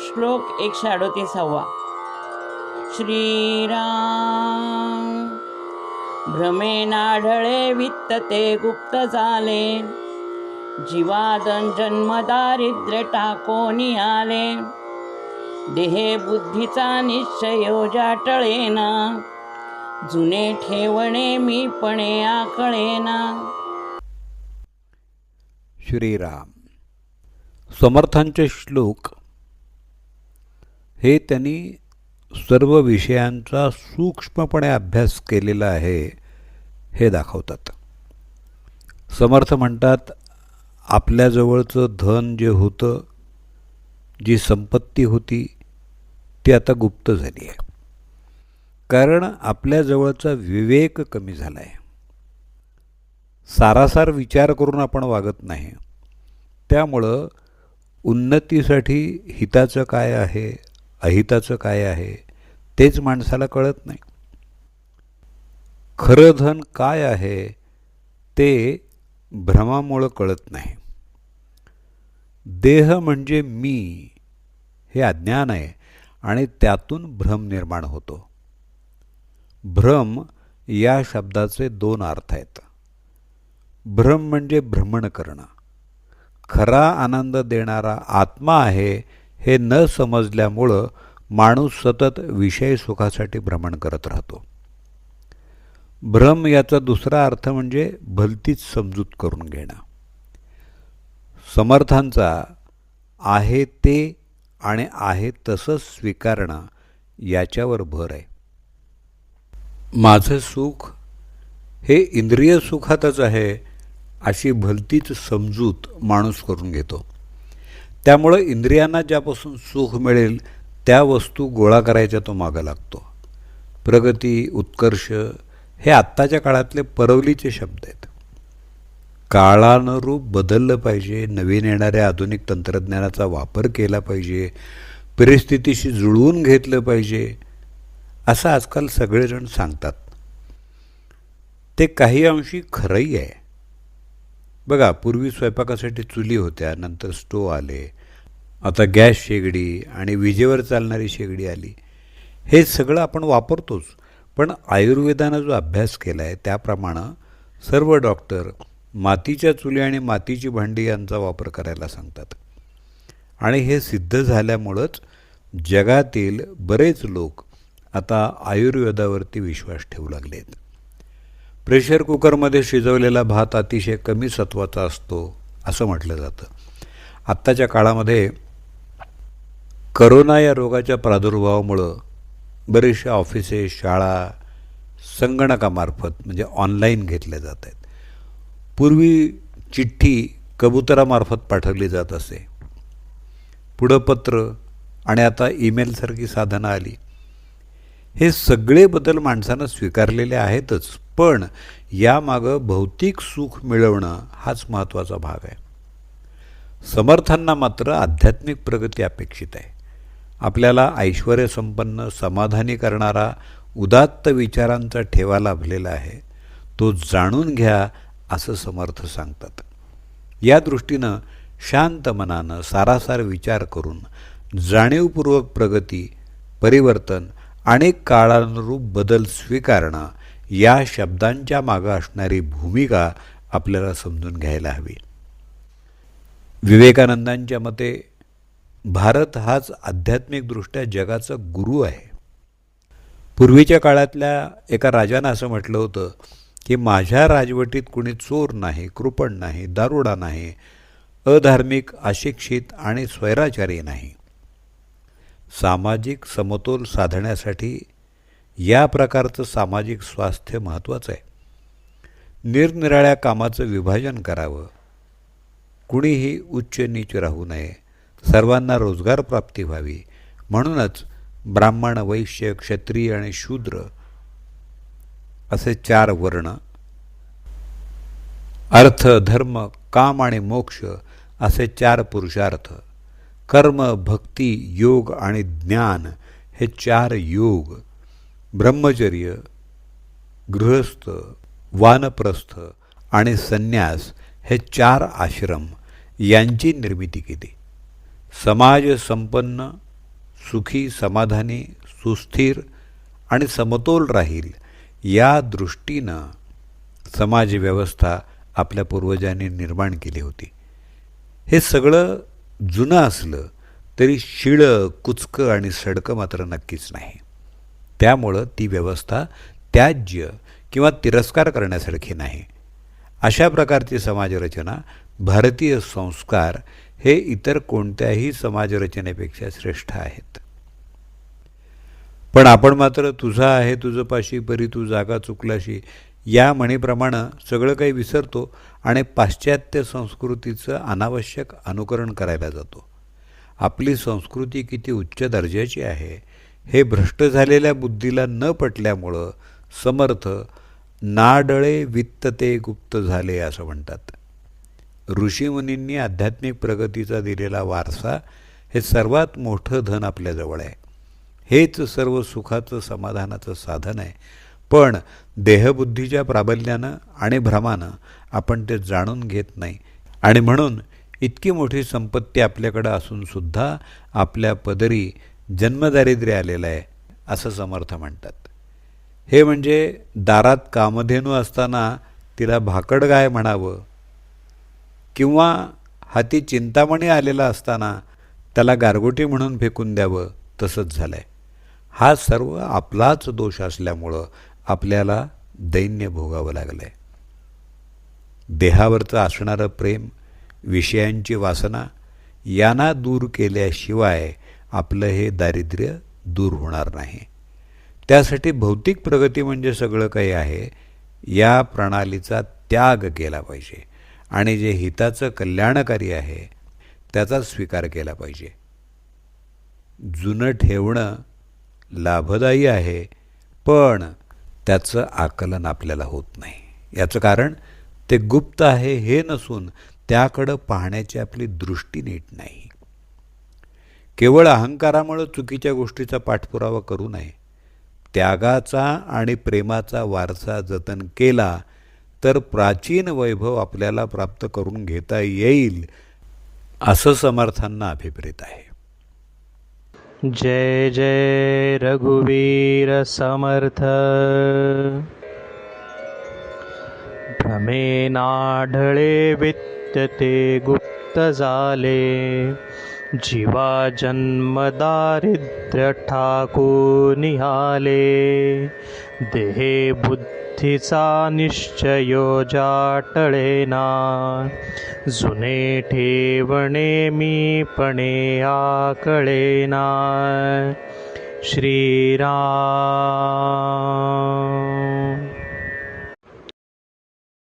श्लोक 138. श्रीराम भ्रमेनाढळे वित्तते गुप्त झाले, जीवादन जन्म दारिद्र्य टाकोनी आले, देहे बुद्धीचा निश्चय जाटळेना, जुने ठेवणे मीपणे आकळेना. श्रीराम. समर्थांचे श्लोक हे त्यांनी सर्व विषयांचा सूक्ष्मपणे अभ्यास केलेला आहे हे दाखवतात. समर्थ म्हणतात, आपल्याजवळचं धन जे होतं, जी संपत्ती होती ती आता गुप्त झाली आहे, कारण आपल्याजवळचा विवेक कमी झाला आहे. सारासार विचार करून आपण वागत नाही. त्यामुळं उन्नतीसाठी हिताचं काय आहे, अहिताचं काय आहे तेच माणसाला कळत नाही. खरं धन काय आहे ते भ्रमामुळं कळत नाही. देह म्हणजे मी हे अज्ञान आहे आणि त्यातून भ्रम निर्माण होतो. भ्रम या शब्दाचे 2 अर्थ आहेत. भ्रम म्हणजे भ्रमण करणं. खरा आनंद देणारा आत्मा आहे हे न समजल्यामुळं माणूस सतत विषय सुखासाठी भ्रमण करत राहतो. भ्रम याचा दुसरा अर्थ म्हणजे भलतीच समजूत करून घेणं. समर्थांचा आहे ते आणि आहे तसंच स्वीकारणं याच्यावर भर आहे. माझं सुख हे इंद्रिय सुखातच आहे अशी भलतीच समजूत माणूस करून घेतो. त्यामुळं इंद्रियांना ज्यापासून सुख मिळेल त्या वस्तू गोळा करायच्या तो मागं लागतो. प्रगती, उत्कर्ष हे आत्ताच्या काळातले परवलीचे शब्द आहेत. काळानुरूप बदललं पाहिजे, नवीन येणाऱ्या आधुनिक तंत्रज्ञानाचा वापर केला पाहिजे, परिस्थितीशी जुळवून घेतलं पाहिजे असं आजकाल सगळेजण सांगतात. ते काही अंशी खरंही आहे. बघा, पूर्वी स्वयंपाकासाठी चुली होत्या, नंतर स्टोव आले, आता गॅस शेगडी आणि विजेवर चालणारी शेगडी आली. हे सगळं आपण वापरतोच, पण आयुर्वेदानं जो अभ्यास केला आहे त्याप्रमाणे सर्व डॉक्टर मातीच्या चुली आणि मातीची भांडी यांचा वापर करायला सांगतात. आणि हे सिद्ध झाल्यामुळंच जगातील बरेच लोक आता आयुर्वेदावरती विश्वास ठेवू लागले आहेत. प्रेशर कुकरमध्ये शिजवलेला भात अतिशय कमी सत्वाचा असतो असं म्हटलं जातं. आत्ताच्या काळामध्ये करोना या रोगाच्या प्रादुर्भावामुळं बरेचशा ऑफिसेस, शाळा संगणकामार्फत म्हणजे ऑनलाईन घेतल्या जात आहेत. पूर्वी चिठ्ठी कबुतरामार्फत पाठवली जात असे, पुढं पत्र आणि आता ईमेलसारखी साधनं आली. हे सगळे बदल माणसानं स्वीकारलेले आहेतच, पण यामागं भौतिक सुख मिळवणं हाच महत्त्वाचा भाग आहे. समर्थांना मात्र आध्यात्मिक प्रगती अपेक्षित आहे. आपल्याला ऐश्वर्यसंपन्न, समाधानी करणारा उदात्त विचारांचा ठेवा लाभलेला आहे, तो जाणून घ्या असं समर्थ सांगतात. या दृष्टीनं शांत मनानं सारासार विचार करून जाणीवपूर्वक प्रगती, परिवर्तन आणि काळानुरूप बदल स्वीकारणं या शब्दांच्या मागं असणारी भूमिका आपल्याला समजून घ्यायला हवी. विवेकानंदांच्या मते भारत हाच आध्यात्मिकदृष्ट्या जगाचा गुरु आहे. पूर्वीच्या काळातल्या एका राजानं असं म्हटलं होतं की माझ्या राजवटीत कुणी चोर नाही, कृपण नाही, दारुडा नाही, अधार्मिक, अशिक्षित आणि स्वैराचारी नाही. सामाजिक समतोल साधण्यासाठी या प्रकारचं सामाजिक स्वास्थ्य महत्त्वाचं आहे. निरनिराळ्या कामाचं विभाजन करावं, कुणीही उच्च नीच राहू नये, सर्वांना रोजगार प्राप्ती व्हावी. म्हणूनच ब्राह्मण, वैश्य, क्षत्रिय आणि शूद्र असे 4 वर्ण, अर्थ, धर्म, काम आणि मोक्ष असे 4 पुरुषार्थ, कर्म, भक्ती, योग आणि ज्ञान हे 4 योग, ब्रह्मचर्य, गृहस्थ, वानप्रस्थ आणि संन्यास हे 4 आश्रम यांची निर्मिती केली. समाज संपन्न सुखी, समाधानी, सुस्थिर आणि समतोल राहील या दृष्टीनं समाजव्यवस्था आपल्या पूर्वजांनी निर्माण केली होती. हे सगळं जुनं असलं तरी शिळं, कुचकं आणि सडकं मात्र नक्कीच नाही. त्यामुळं ती व्यवस्था त्याज्य किंवा तिरस्कार करण्यासारखी नाही. अशा प्रकारची समाजरचना, भारतीय संस्कार हे इतर कोणत्याही समाजरचनेपेक्षा श्रेष्ठ आहेत. पण आपण मात्र तुझा आहे तुझं पाशी परी तू जागा चुकलाशी या म्हणीप्रमाणे सगळं काही विसरतो आणि पाश्चात्य संस्कृतीचं अनावश्यक अनुकरण करायला जातो. आपली संस्कृती किती उच्च दर्जाची आहे हे भ्रष्ट झालेल्या बुद्धीला न पटल्यामुळं समर्थ नाडळे वित्त ते गुप्त झाले असं म्हणतात. ऋषीमुनींनी आध्यात्मिक प्रगतीचा दिलेला वारसा हे सर्वात मोठं धन आपल्याजवळ आहे. हेच सर्व सुखाचं, समाधानाचं साधन आहे. पण देहबुद्धीच्या प्राबल्यानं आणि भ्रमानं आपण ते जाणून घेत नाही आणि म्हणून इतकी मोठी संपत्ती आपल्याकडं असूनसुद्धा आपल्या पदरी जन्मदारिद्र्य आलेलं आहे असं समर्थ म्हणतात. हे म्हणजे दारात कामधेनू असताना तिला भाकड गाय म्हणावं किंवा हाती चिंतामणी आलेला असताना त्याला गारगोटी म्हणून फेकून द्यावं तसंच झालं आहे. हा सर्व आपलाच दोष असल्यामुळं आपल्याला दैन्य भोगावं लागलं आहे. देहावरचं असणारं प्रेम, विषयांची वासना यांना दूर केल्याशिवाय आपलं हे दारिद्र्य दूर होणार नाही. त्यासाठी भौतिक प्रगती म्हणजे सगळं काही आहे या प्रणालीचा त्याग केला पाहिजे आणि जे हिताचं कल्याणकारी आहे त्याचा स्वीकार केला पाहिजे. जुनं ठेवणं लाभदायी आहे पण त्याचं आकलन आपल्याला होत नाही. याचं कारण ते गुप्त आहे हे नसून त्याकडं पाहण्याची आपली दृष्टी नीट नाही. केवळ अहंकारामुळे चुकीच्या गोष्टीचा पाठपुरावा करू नये. त्यागाचा आणि प्रेमाचा वारसा जतन केला तर प्राचीन वैभव आपल्याला प्राप्त करून घेता येईल असं समर्थांना अभिप्रेत आहे. जय जय रघुवीर समर्थ. भ्रमेनाढळे वित्त ते गुप्त झाले, जीवा जन्म दारिद्र्य ठाकून आले. देहे बुद्धीचा निश्चयो जाटळेना, जुने ठेवणे मीपणे आकळेना. श्रीराम.